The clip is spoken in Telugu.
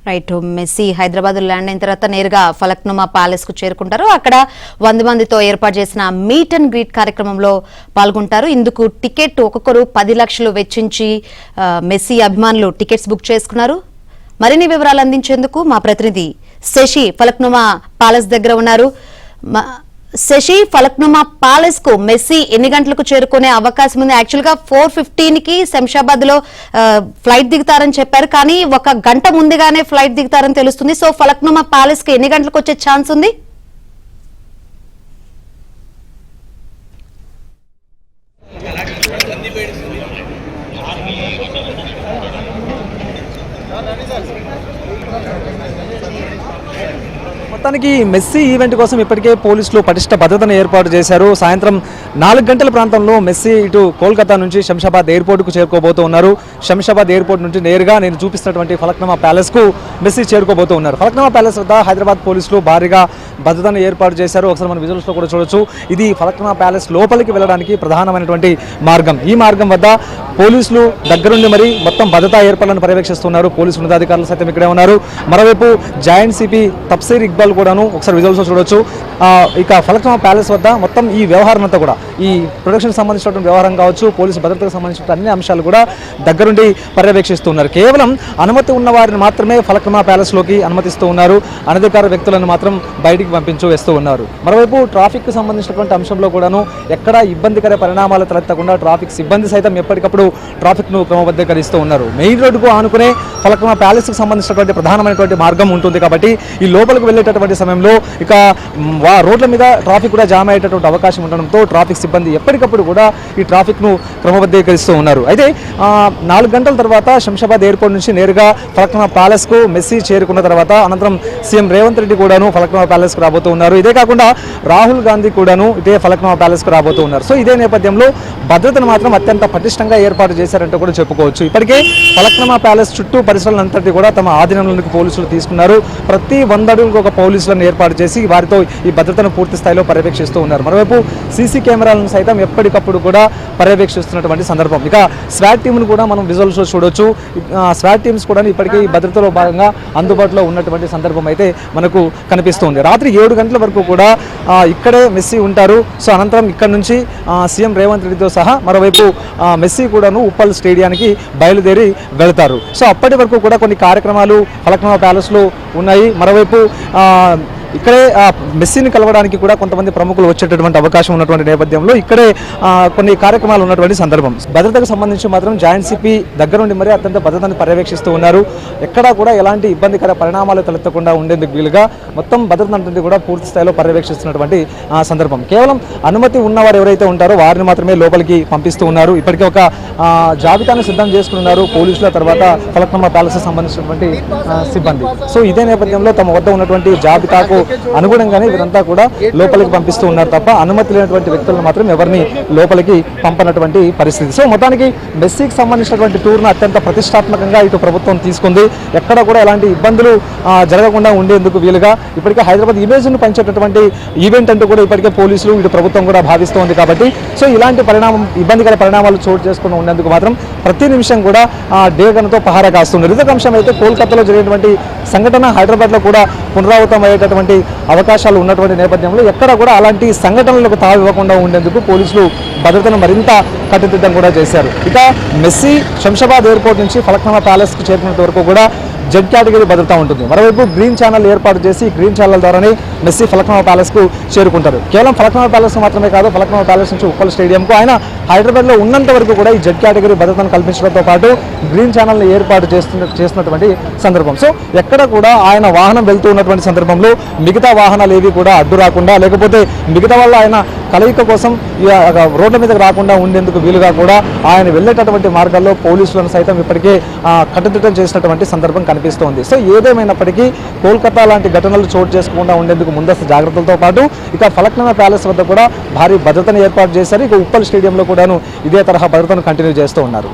రైట్. మెస్సీ హైదరాబాద్ ల్యాండ్ అయిన తర్వాత నేరుగా ఫలక్నుమా ప్యాలెస్ కు చేరుకుంటారు. అక్కడ 100 మందితో ఏర్పాటు చేసిన మీట్ అండ్ గ్రీట్ కార్యక్రమంలో పాల్గొంటారు. ఇందుకు టికెట్ ఒక్కొక్కరు 10 లక్షలు వెచ్చించి మెస్సీ అభిమానులు టికెట్స్ బుక్ చేసుకున్నారు. మరిన్ని వివరాలు అందించేందుకు మా ప్రతినిధి శశి ఫలక్నుమా ప్యాలెస్ దగ్గర ఉన్నారు. శశి, ఫలక్నుమా ప్యాలెస్ కు మెస్సీ ఎన్ని గంటలకు చేరుకునే అవకాశం ఉంది? యాక్చువల్ గా 4:15 కి శంషాబాద్ లో ఫ్లైట్ దిగుతారని చెప్పారు, కానీ 1 గంట ముందుగానే ఫ్లైట్ దిగుతారని తెలుస్తుంది. సో ఫలక్నుమా ప్యాలెస్ కి ఎన్ని గంటలకు వచ్చే ఛాన్స్ ఉంది? మొత్తానికి మెస్సీ ఈవెంట్ కోసం ఇప్పటికే పోలీసులు పటిష్ట భద్రతను ఏర్పాటు చేశారు. సాయంత్రం 4 గంటల ప్రాంతంలో మెస్సీ ఇటు కోల్కతా నుంచి శంషాబాద్ ఎయిర్పోర్ట్కు చేరుకోబోతూ ఉన్నారు. శంషాబాద్ ఎయిర్పోర్ట్ నుంచి నేరుగా నేను చూపిస్తున్నటువంటి ఫలక్నుమా ప్యాలెస్కు మెస్సీ చేరుకోబోతూ ఉన్నారు. ఫలక్నుమా ప్యాలెస్ వద్ద హైదరాబాద్ పోలీసులు భారీగా భద్రతను ఏర్పాటు చేశారు. ఒకసారి మనం విజువల్స్లో కూడా చూడొచ్చు. ఇది ఫలక్నుమా ప్యాలెస్ లోపలికి వెళ్ళడానికి ప్రధానమైనటువంటి మార్గం. ఈ మార్గం వద్ద పోలీసులు దగ్గరుండి మరి మొత్తం భద్రతా ఏర్పాట్లను పర్యవేక్షిస్తున్నారు. పోలీసు ఉన్నతాధికారులు సైతం ఇక్కడే ఉన్నారు. మరోవైపు జాయింట్ సిపి తప్సీర్ ఇక్బాల్ కూడాను ఒకసారి విజువల్స్లో చూడొచ్చు. ఇక ఫలక్నుమా ప్యాలెస్ వద్ద మొత్తం ఈ వ్యవహారం అంతా కూడా, ఈ ప్రొడక్షన్కి సంబంధించినటువంటి వ్యవహారం కావచ్చు, పోలీసు భద్రతకు సంబంధించిన అన్ని అంశాలు కూడా దగ్గరుండి పర్యవేక్షిస్తున్నారు. కేవలం అనుమతి ఉన్న వారిని మాత్రమే ఫలక్నుమా ప్యాలెస్లోకి అనుమతిస్తూ ఉన్నారు. అనధికార వ్యక్తులను మాత్రం బయటికి పంపించు వేస్తూ ఉన్నారు. మరోవైపు ట్రాఫిక్ సంబంధించినటువంటి అంశంలో కూడాను ఎక్కడా ఇబ్బందికర పరిణామాలు తలెత్తకుండా ట్రాఫిక్ సిబ్బంది సైతం ఎప్పటికప్పుడు ట్రాఫిక్ను క్రమబద్ధీకరిస్తూ ఉన్నారు. మెయిన్ రోడ్డుకు ఆనుకునే ఫలక్నుమా ప్యాలెస్కు సంబంధించినటువంటి ప్రధానమైనటువంటి మార్గం ఉంటుంది కాబట్టి ఈ లోపలికి వెళ్ళేటటువంటి సమయంలో ఇక రోడ్ల మీద ట్రాఫిక్ కూడా జామ్ అయ్యేటటువంటి అవకాశం ఉండడంతో ట్రాఫిక్ సిబ్బంది ఎప్పటికప్పుడు కూడా ఈ ట్రాఫిక్ను క్రమబద్ధీకరిస్తూ ఉన్నారు. అయితే 4 గంటల తర్వాత శంషాబాద్ ఎయిర్పోర్ట్ నుంచి నేరుగా ఫలక్నుమా ప్యాలెస్కు మెస్సీ చేరుకున్న తర్వాత అనంతరం సీఎం రేవంత్ రెడ్డి కూడాను ఫలక్నుమా ప్యాలెస్కు రాబోతూ ఉన్నారు. ఇదే కాకుండా రాహుల్ గాంధీ కూడాను ఇదే ఫలక్నుమా ప్యాలెస్కు రాబోతూ ఉన్నారు. సో ఇదే నేపథ్యంలో భద్రతను మాత్రం అత్యంత పటిష్టంగా ఏర్పాటు చేశారంటూ కూడా చెప్పుకోవచ్చు. ఇప్పటికే ఫలక్నుమా ప్యాలెస్ చుట్టూ పరిసరాలంతటి కూడా తమ ఆధీనంలోకి పోలీసులు తీసుకున్నారు. ప్రతి 100 అడుగులకు ఒక పోలీసులను ఏర్పాటు చేసి వారితో ఈ భద్రతను పూర్తి స్థాయిలో పర్యవేక్షిస్తూ ఉన్నారు. మరోవైపు సీసీ కెమెరాలను సైతం ఎప్పటికప్పుడు కూడా పర్యవేక్షిస్తున్నటువంటి సందర్భం. ఇక స్వాట్ టీంను కూడా మనం విజువల్స్లో చూడొచ్చు. స్వాట్ టీమ్స్ కూడా ఇప్పటికీ ఈ భద్రతలో భాగంగా అందుబాటులో ఉన్నటువంటి సందర్భం అయితే మనకు కనిపిస్తుంది. రాత్రి 7 గంటల వరకు కూడా ఇక్కడే మెస్సీ ఉంటారు. సో అనంతరం ఇక్కడ నుంచి సీఎం రేవంత్ రెడ్డితో సహా మరోవైపు మెస్సీ కూడాను ఉప్పల్ స్టేడియానికి బయలుదేరి వెళతారు. సో అప్పటి వరకు కూడా కొన్ని కార్యక్రమాలు ఫలక్నుమా ప్యాలెస్లో ఉన్నాయి. మరోవైపు ఇక్కడే మెస్సీని కలవడానికి కూడా కొంతమంది ప్రముఖులు వచ్చేటటువంటి అవకాశం ఉన్నటువంటి నేపథ్యంలో ఇక్కడే కొన్ని కార్యక్రమాలు ఉన్నటువంటి సందర్భం. భద్రతకు సంబంధించి మాత్రం జాయింట్ సిపి దగ్గరుండి మరి అత్యంత భద్రతను పర్యవేక్షిస్తూ ఉన్నారు. ఎక్కడా కూడా ఎలాంటి ఇబ్బందికర పరిణామాలు తలెత్తకుండా ఉండేందుకు వీలుగా మొత్తం భద్రత కూడా పూర్తి స్థాయిలో పర్యవేక్షిస్తున్నటువంటి సందర్భం. కేవలం అనుమతి ఉన్నవారు ఎవరైతే ఉంటారో వారిని మాత్రమే లోపలికి పంపిస్తూ ఉన్నారు. ఇప్పటికే ఒక జాబితాను సిద్ధం చేసుకున్నారు పోలీసుల, తర్వాత ఫలక్నుమా ప్యాలెస్కి సంబంధించినటువంటి సిబ్బంది. సో ఇదే నేపథ్యంలో తమ వద్ద ఉన్నటువంటి జాబితాకు అనుగుణంగానే వీరంతా కూడా లోపలికి పంపిస్తూ ఉన్నారు తప్ప అనుమతి లేనటువంటి వ్యక్తులను మాత్రం ఎవరిని లోపలికి పంపనటువంటి పరిస్థితి. సో మొత్తానికి మెస్సీకి సంబంధించినటువంటి టూర్ను అత్యంత ప్రతిష్టాత్మకంగా ఇటు ప్రభుత్వం తీసుకుంది. ఎక్కడ కూడా ఎలాంటి ఇబ్బందులు జరగకుండా ఉండేందుకు వీలుగా ఇప్పటికే హైదరాబాద్ ఇమేజ్ను పెంచేటటువంటి ఈవెంట్ అంటూ కూడా ఇప్పటికే పోలీసులు ఇటు ప్రభుత్వం కూడా భావిస్తోంది. కాబట్టి సో ఇలాంటి ఇబ్బందికర పరిణామాలు చోటు చేసుకుని ఉండేందుకు మాత్రం ప్రతి నిమిషం కూడా డే గన్తో పహారా కాస్తున్నారు. ఇదొక అంశం అయితే కోల్కతాలో జరిగినటువంటి సంఘటన హైదరాబాద్లో కూడా పునరావృతం అయ్యేటటువంటి అవకాశాలు ఉన్నటువంటి నేపథ్యంలో ఎక్కడ కూడా అలాంటి సంఘటనలకు తావివ్వకుండా ఉండేందుకు పోలీసులు భద్రతను మరింత కట్టుదిట్టం కూడా చేశారు. ఇక మెస్సీ శంషాబాద్ ఎయిర్పోర్ట్ నుంచి ఫలక్నుమా ప్యాలెస్కు చేరుకునేంత వరకు కూడా జెడ్ కేటగిరీ భద్రత ఉంటుంది. మరోవైపు గ్రీన్ ఛానల్ ఏర్పాటు చేసి గ్రీన్ ఛానల్ ద్వారానే మెస్సీ ఫలక్నుమా ప్యాలెస్కు చేరుకుంటారు. కేవలం ఫలక్నుమా ప్యాలెస్ మాత్రమే కాదు, ఫలక్నుమా ప్యాలెస్ నుంచి ఉప్పల్ స్టేడియంకు ఆయన హైదరాబాద్లో ఉన్నంత వరకు కూడా ఈ జెడ్ కేటగిరీ భద్రతను కల్పించడంతో పాటు గ్రీన్ ఛానల్ని ఏర్పాటు చేస్తున్నటువంటి సందర్భం. సో ఎక్కడ కూడా ఆయన వాహనం వెళ్తూ ఉన్నటువంటి సందర్భంలో మిగతా వాహనాలు ఏవి కూడా అడ్డు రాకుండా, లేకపోతే మిగతా వల్ల ఆయన కలయిక కోసం రోడ్ల మీదకి రాకుండా ఉండేందుకు వీలుగా కూడా ఆయన వెళ్ళేటటువంటి మార్గాల్లో పోలీసులను సైతం ఇప్పటికే కట్టుదిట్టం చేసినటువంటి సందర్భం కనిపిస్తోంది. సో ఏదేమైనప్పటికీ కోల్కతా లాంటి ఘటనలు చోటు చేసుకోకుండా ఉండేందుకు ముందస్తు జాగ్రత్తలతో పాటు ఇక ఫలక్నుమా ప్యాలెస్ వద్ద కూడా భారీ భద్రతను ఏర్పాటు చేశారు. ఇక ఉప్పల్ స్టేడియంలో కూడాను ఇదే తరహా భద్రతను కంటిన్యూ చేస్తూ ఉన్నారు.